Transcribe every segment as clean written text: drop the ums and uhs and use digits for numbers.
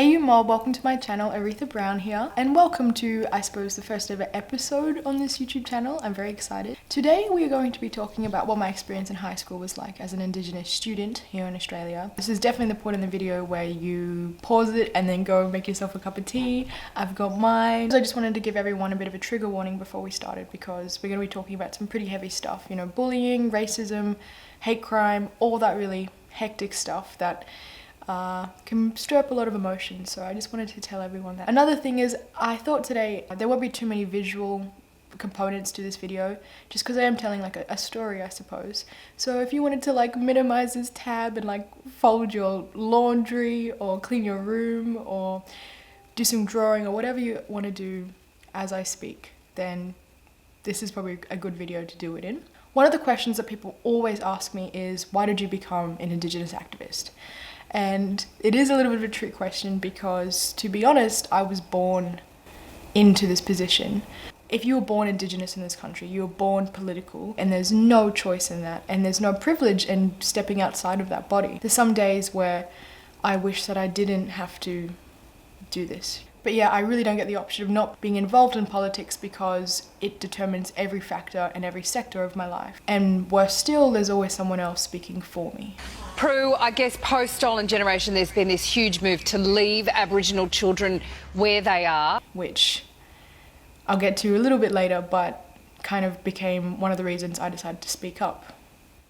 Hey you mob, welcome to my channel, Aretha Brown here, and welcome to, I suppose, the first ever episode on this YouTube channel. I'm very excited. Today we are going to be talking about what my experience in high school was like as an Indigenous student here in Australia. This is definitely the point in the video where you pause it and then go make yourself a cup of tea. I've got mine. So I just wanted to give everyone a bit of a trigger warning before we started because we're going to be talking about some pretty heavy stuff, you know, bullying, racism, hate crime, all that really hectic stuff that can stir up a lot of emotions, so I just wanted to tell everyone that. Another thing is, I thought today there won't be too many visual components to this video, just because I am telling like a story, I suppose. So if you wanted to like minimize this tab and like fold your laundry or clean your room or do some drawing or whatever you want to do as I speak, then this is probably a good video to do it in. One of the questions that people always ask me is, why did you become an Indigenous activist? And it is a little bit of a trick question because, to be honest, I was born into this position. If you were born Indigenous in this country, you were born political, and there's no choice in that, and there's no privilege in stepping outside of that body. There's some days where I wish that I didn't have to do this. But yeah, I really don't get the option of not being involved in politics because it determines every factor and every sector of my life. And worse still, there's always someone else speaking for me. Prue, I guess post-Stolen Generation, there's been this huge move to leave Aboriginal children where they are. Which I'll get to a little bit later, but kind of became one of the reasons I decided to speak up.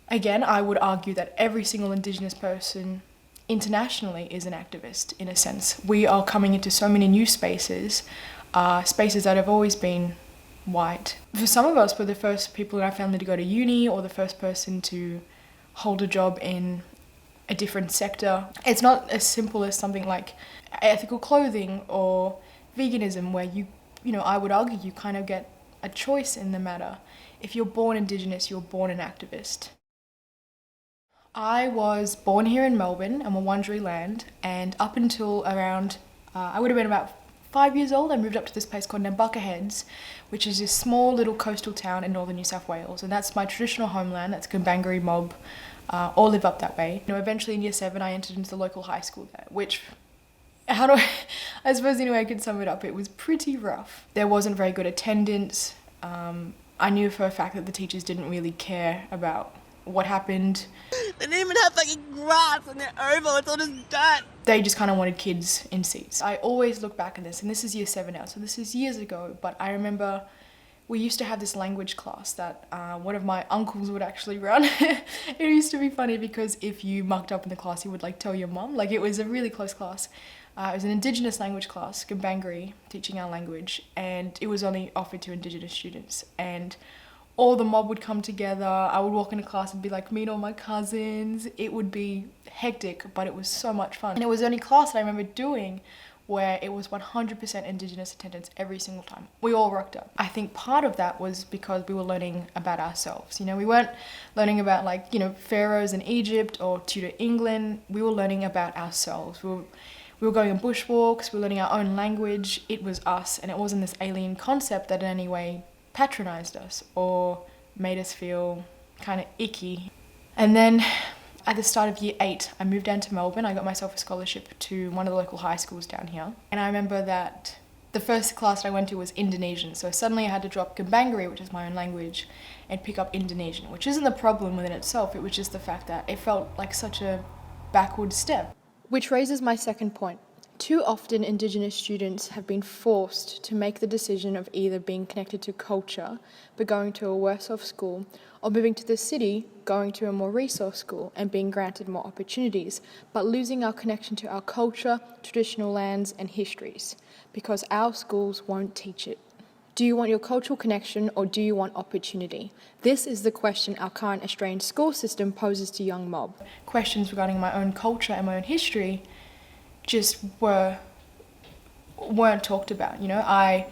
Again, I would argue that every single Indigenous person internationally is an activist, in a sense. We are coming into so many new spaces, spaces that have always been white. For some of us, we're the first people in our family to go to uni or the first person to hold a job in a different sector. It's not as simple as something like ethical clothing or veganism, where you know, I would argue you kind of get a choice in the matter. If you're born Indigenous, you're born an activist. I was born here in Melbourne, I'm a Wurundjeri land, and up until around, I would have been about 5 years old, I moved up to this place called Nambucca Heads, which is this small little coastal town in northern New South Wales, and that's my traditional homeland. That's Gumbaynggirr mob, all live up that way. You know, eventually in year 7 I entered into the local high school there, which, I suppose the only way I could sum it up, it was pretty rough. There wasn't very good attendance. I knew for a fact that the teachers didn't really care about what happened. They didn't even have fucking grass and they're oval, it's all just dirt. They just kind of wanted kids in seats. I always look back at this, and this is year 7 now, so this is years ago, but I remember we used to have this language class that one of my uncles would actually run. It used to be funny because if you mucked up in the class, he would like tell your mum. Like, it was a really close class. It was an Indigenous language class, Gumbaynggirr, teaching our language, and it was only offered to Indigenous students. And all the mob would come together. I would walk into class and be like, meet all my cousins. It would be hectic, but it was so much fun. And it was the only class that I remember doing where it was 100% Indigenous attendance every single time. We all rocked up. I think part of that was because we were learning about ourselves. You know, we weren't learning about, like, you know, pharaohs in Egypt or Tudor England. We were learning about ourselves. We were going on bushwalks, we were learning our own language. It was us, and it wasn't this alien concept that in any way patronized us or made us feel kind of icky. And then at the start of year 8, I moved down to Melbourne. I got myself a scholarship to one of the local high schools down here. And I remember that the first class that I went to was Indonesian. So suddenly I had to drop Gumbaynggirr, which is my own language, and pick up Indonesian, which isn't the problem within itself. It was just the fact that it felt like such a backward step. Which raises my second point. Too often Indigenous students have been forced to make the decision of either being connected to culture, but going to a worse off school, or moving to the city, going to a more resource school and being granted more opportunities, but losing our connection to our culture, traditional lands and histories, because our schools won't teach it. Do you want your cultural connection or do you want opportunity? This is the question our current Australian school system poses to young mob. Questions regarding my own culture and my own history just weren't talked about. You know,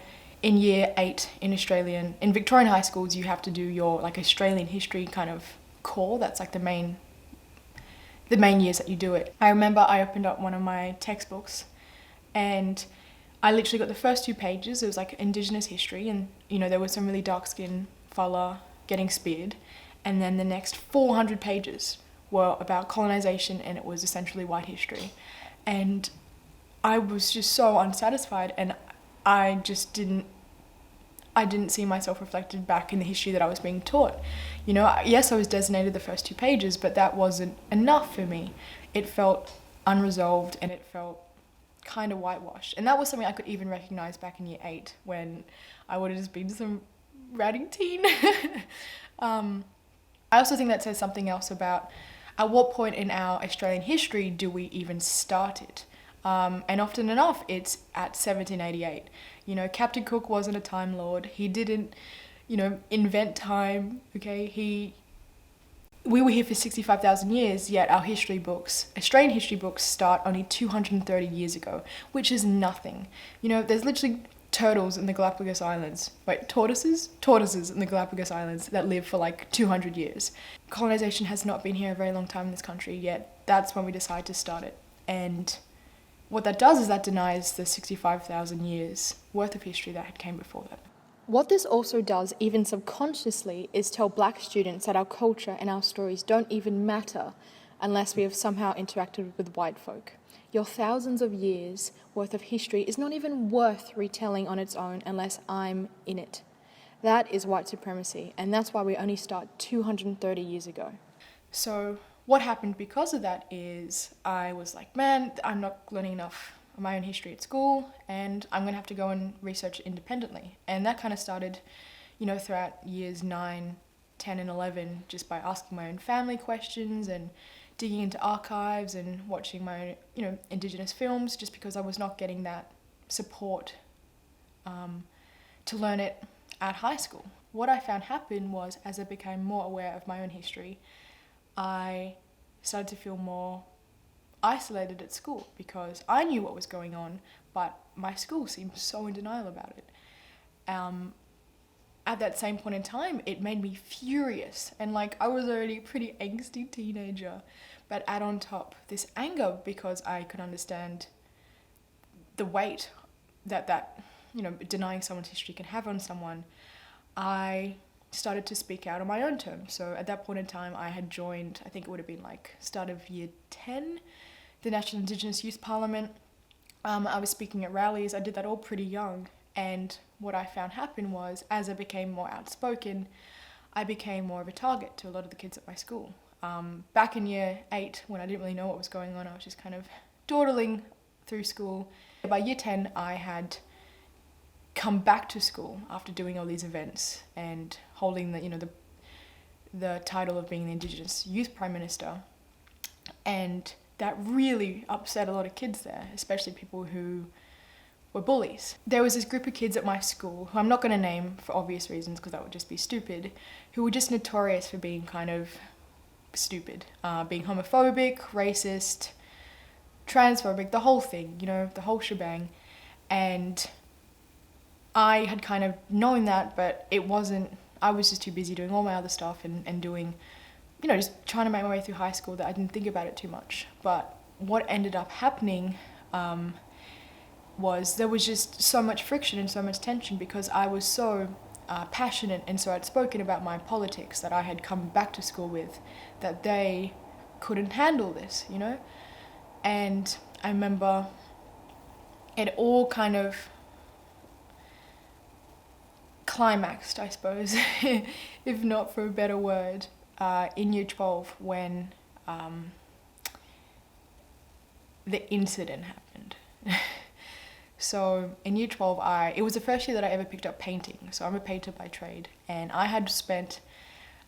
in year 8 in Victorian high schools, you have to do your like Australian history kind of core. That's like the main years that you do it. I remember I opened up one of my textbooks and I literally got the first 2 pages. It was like Indigenous history, and you know, there was some really dark skinned fella getting speared, and then the next 400 pages were about colonization, and it was essentially white history. And I was just so unsatisfied, and I just didn't see myself reflected back in the history that I was being taught. You know, yes, I was designated the first 2 pages, but that wasn't enough for me. It felt unresolved, and it felt kind of whitewashed. And that was something I could even recognize back in year 8, when I would have just been some ratting teen. I also think that says something else about at what point in our Australian history do we even start it? And often enough, it's at 1788. You know, Captain Cook wasn't a Time Lord. He didn't, you know, invent time, okay? We were here for 65,000 years, yet our history books, Australian history books, start only 230 years ago, which is nothing. You know, there's literally turtles in the Galapagos Islands. Wait, tortoises? Tortoises in the Galapagos Islands that live for like 200 years. Colonization has not been here a very long time in this country, yet that's when we decide to start it. And what that does is that denies the 65,000 years worth of history that had came before that. What this also does, even subconsciously, is tell Black students that our culture and our stories don't even matter unless we have somehow interacted with white folk. Your thousands of years worth of history is not even worth retelling on its own unless I'm in it. That is white supremacy, and that's why we only start 230 years ago. So what happened because of that is I was like, man, I'm not learning enough of my own history at school, and I'm going to have to go and research it independently. And that kind of started, you know, throughout years 9, 10 and 11, just by asking my own family questions and digging into archives and watching my own, you know, Indigenous films, just because I was not getting that support to learn it at high school. What I found happen was, as I became more aware of my own history, I started to feel more isolated at school because I knew what was going on, but my school seemed so in denial about it. At that same point in time, it made me furious, and like I was already a pretty angsty teenager, but add on top this anger because I could understand the weight that you know, denying someone's history can have on someone. I started to speak out on my own terms. So at that point in time, I had joined, I think it would have been like start of year 10, the National Indigenous Youth Parliament. I was speaking at rallies. I did that all pretty young. And what I found happen was, as I became more outspoken, I became more of a target to a lot of the kids at my school. Back in year 8, when I didn't really know what was going on, I was just kind of dawdling through school. By year 10, I had come back to school after doing all these events and holding the title of being the Indigenous Youth Prime Minister, and that really upset a lot of kids there, especially people who were bullies. There was this group of kids at my school, who I'm not going to name for obvious reasons because that would just be stupid, who were just notorious for being kind of stupid, being homophobic, racist, transphobic, the whole thing, you know, the whole shebang. And I had kind of known that, but it wasn't, I was just too busy doing all my other stuff and doing, you know, just trying to make my way through high school that I didn't think about it too much. But what ended up happening was there was just so much friction and so much tension because I was so passionate and so outspoken about my politics that I had come back to school with, that they couldn't handle this, you know? And I remember it all kind of climaxed, I suppose, if not for a better word, in year 12 when the incident happened. So in year 12, it was the first year that I ever picked up painting. So I'm a painter by trade, and I had spent,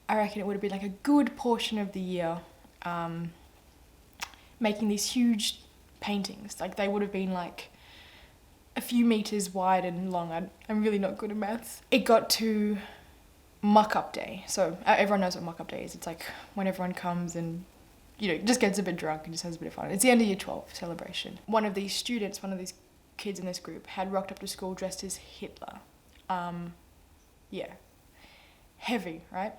I reckon it would have been like a good portion of the year making these huge paintings. Like they would have been like a few meters wide and long. I'm really not good at maths. It got to muck-up day. So everyone knows what muck-up day is. It's like when everyone comes and, you know, just gets a bit drunk and just has a bit of fun. It's the end of year 12 celebration. One of these kids in this group had rocked up to school dressed as Hitler. Yeah. Heavy, right?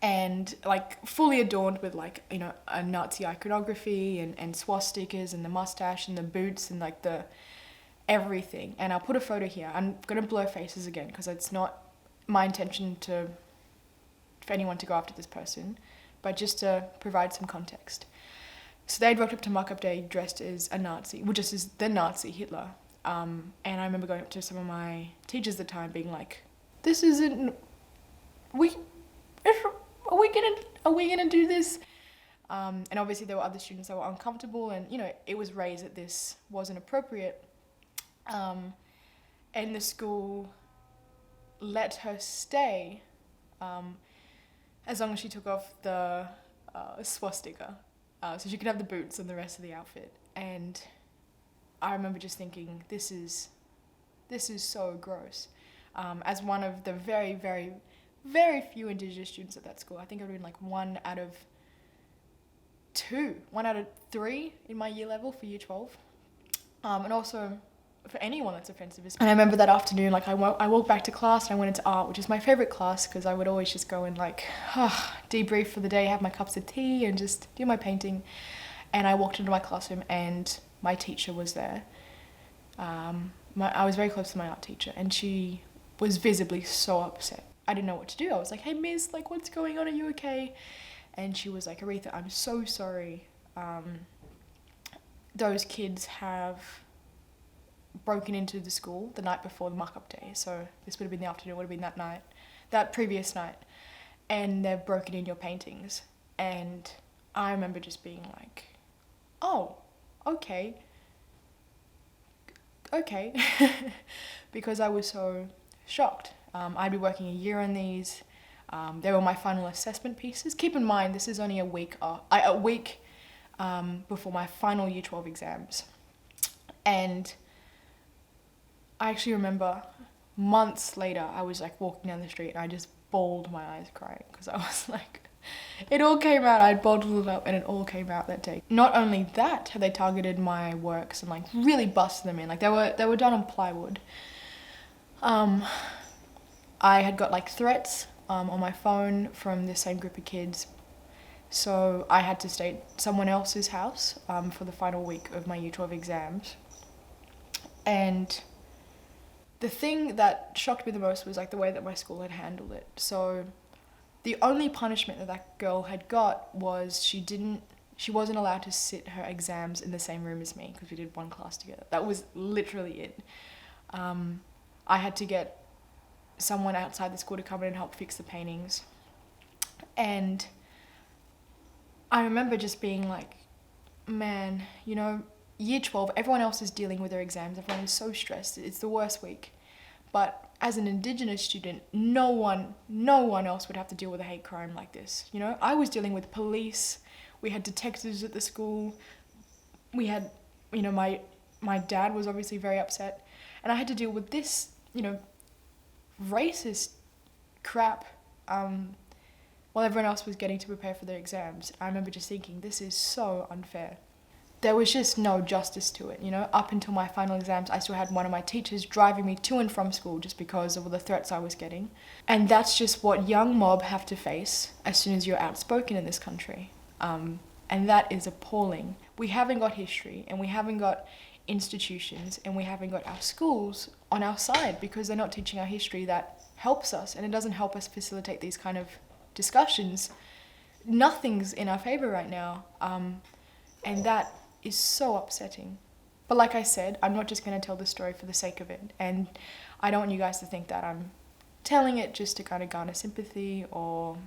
And like fully adorned with like, you know, a Nazi iconography and swastikas and the mustache and the boots and like the everything. And I'll put a photo here. I'm going to blur faces again because it's not my intention for anyone to go after this person, but just to provide some context. So they'd rocked up to mark-up day dressed as a Nazi, well, just as the Nazi Hitler. And I remember going up to some of my teachers at the time being like, this isn't, are we gonna do this? And obviously there were other students that were uncomfortable, and, you know, it was raised that this wasn't appropriate. And the school let her stay as long as she took off the swastika. So she could have the boots and the rest of the outfit. And I remember just thinking, this is so gross. As one of the very, very, very few Indigenous students at that school, I think I would have been like 1 out of 3 in my year level for year 12. And also for anyone that's offensive. And I remember that afternoon, like I walked back to class and I went into art, which is my favourite class because I would always just go and like debrief for the day, have my cups of tea and just do my painting. And I walked into my classroom and my teacher was there. I was very close to my art teacher and she was visibly so upset. I didn't know what to do. I was like, hey miss, like what's going on? Are you okay? And she was like, Aretha, I'm so sorry. Those kids have broken into the school the night before the mark-up day. So this would have been the afternoon, would have been that previous night. And they've broken in your paintings. And I remember just being like, oh, okay. Because I was so shocked. I'd be working a year on these. They were my final assessment pieces. Keep in mind, this is only a week before my final year 12 exams. And I actually remember months later, I was like walking down the street and I just bawled my eyes crying because I was like, it all came out. I'd bottled it up and it all came out that day. Not only that, had they targeted my works and like really busted them in. Like they were done on plywood. I had got like threats on my phone from the same group of kids. So I had to stay at someone else's house for the final week of my year 12 exams. And the thing that shocked me the most was like the way that my school had handled it. So the only punishment that girl had got was she wasn't allowed to sit her exams in the same room as me because we did one class together. That was literally it. I had to get someone outside the school to come in and help fix the paintings. And I remember just being like, man, you know, year 12, everyone else is dealing with their exams. Everyone is so stressed. It's the worst week. But as an Indigenous student, no one else would have to deal with a hate crime like this. You know, I was dealing with police. We had detectives at the school. We had, you know, my dad was obviously very upset. And I had to deal with this, you know, racist crap while everyone else was getting to prepare for their exams. I remember just thinking, this is so unfair. There was just no justice to it, you know. Up until my final exams, I still had one of my teachers driving me to and from school just because of all the threats I was getting. And that's just what young mob have to face as soon as you're outspoken in this country. And that is appalling. We haven't got history and we haven't got institutions and we haven't got our schools on our side because they're not teaching our history that helps us, and it doesn't help us facilitate these kind of discussions. Nothing's in our favor right now. And that is so upsetting. But like I said, I'm not just going to tell the story for the sake of it. And I don't want you guys to think that I'm telling it just to kind of garner sympathy or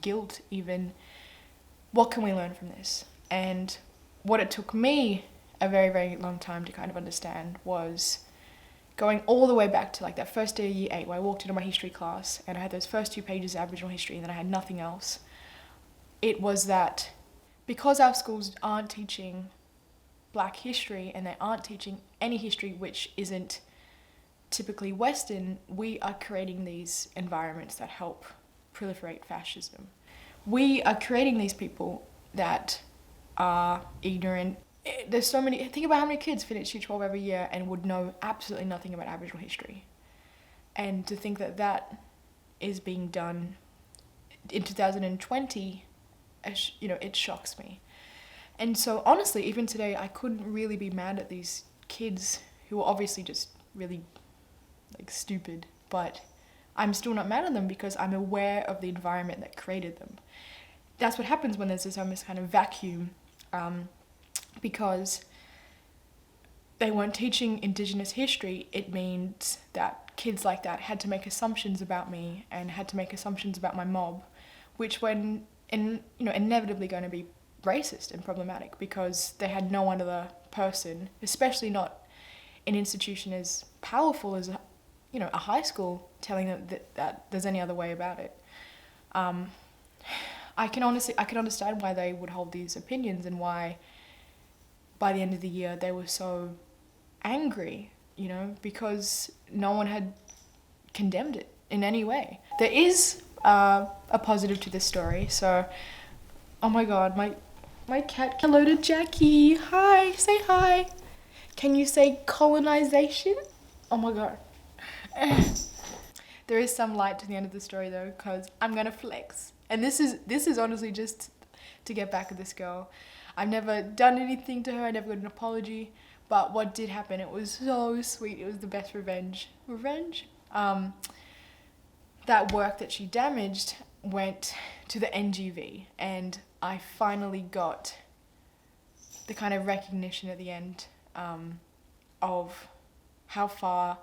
guilt even. What can we learn from this? And what it took me a very, very long time to kind of understand was going all the way back to like that first day of year 8 where I walked into my history class and I had those first 2 pages of Aboriginal history and then I had nothing else. It was that because our schools aren't teaching Black history and they aren't teaching any history which isn't typically Western, we are creating these environments that help proliferate fascism. We are creating these people that are ignorant. There's so many, think about how many kids finish year 12 every year and would know absolutely nothing about Aboriginal history. And to think that that is being done in 2020, you know, it shocks me. And so honestly, even today, I couldn't really be mad at these kids who are obviously just really like stupid, but I'm still not mad at them because I'm aware of the environment that created them. That's what happens when there's this almost kind of vacuum because they weren't teaching Indigenous history. It means that kids like that had to make assumptions about me and had to make assumptions about my mob, which inevitably going to be racist and problematic, because they had no other person, especially not an institution as powerful as a high school, telling them that there's any other way about it. I can understand why they would hold these opinions and why by the end of the year they were so angry, because no one had condemned it in any way. There is a positive to this story. So, oh my god, my cat. Hello to Jackie. Hi, say hi. Can you say colonization? Oh my god. There is some light to the end of the story though, because I'm gonna flex. And this is honestly just to get back at this girl. I've never done anything to her, I never got an apology, but what did happen, it was so sweet. It was the best revenge. That work that she damaged went to the NGV, and I finally got the kind of recognition at the end of how far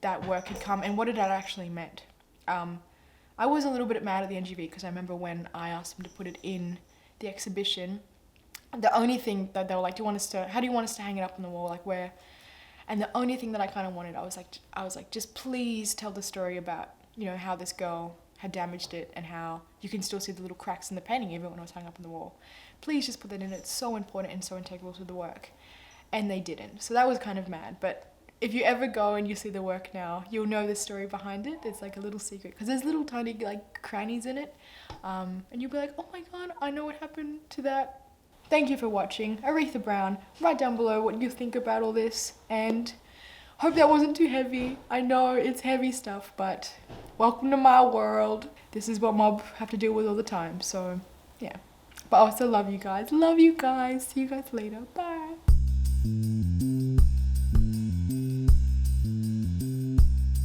that work had come and what it had actually meant. I was a little bit mad at the NGV because I remember when I asked them to put it in the exhibition, the only thing that they were like, how do you want us to hang it up on the wall, like where? And the only thing that I kind of wanted, I was like, just please tell the story about, how this girl had damaged it and how you can still see the little cracks in the painting even when it was hung up on the wall. Please just put that in, it's so important and so integral to the work. And they didn't, so that was kind of mad. But if you ever go and you see the work now, you'll know the story behind it. It's like a little secret, because there's little tiny crannies in it, and you'll be like, oh my god, I know what happened to that. Thank you for watching. Aretha Brown, write down below what you think about all this, and hope that wasn't too heavy. I know it's heavy stuff, but welcome to my world. This is what mob have to deal with all the time, so yeah. But I also love you guys. Love you guys. See you guys later. Bye.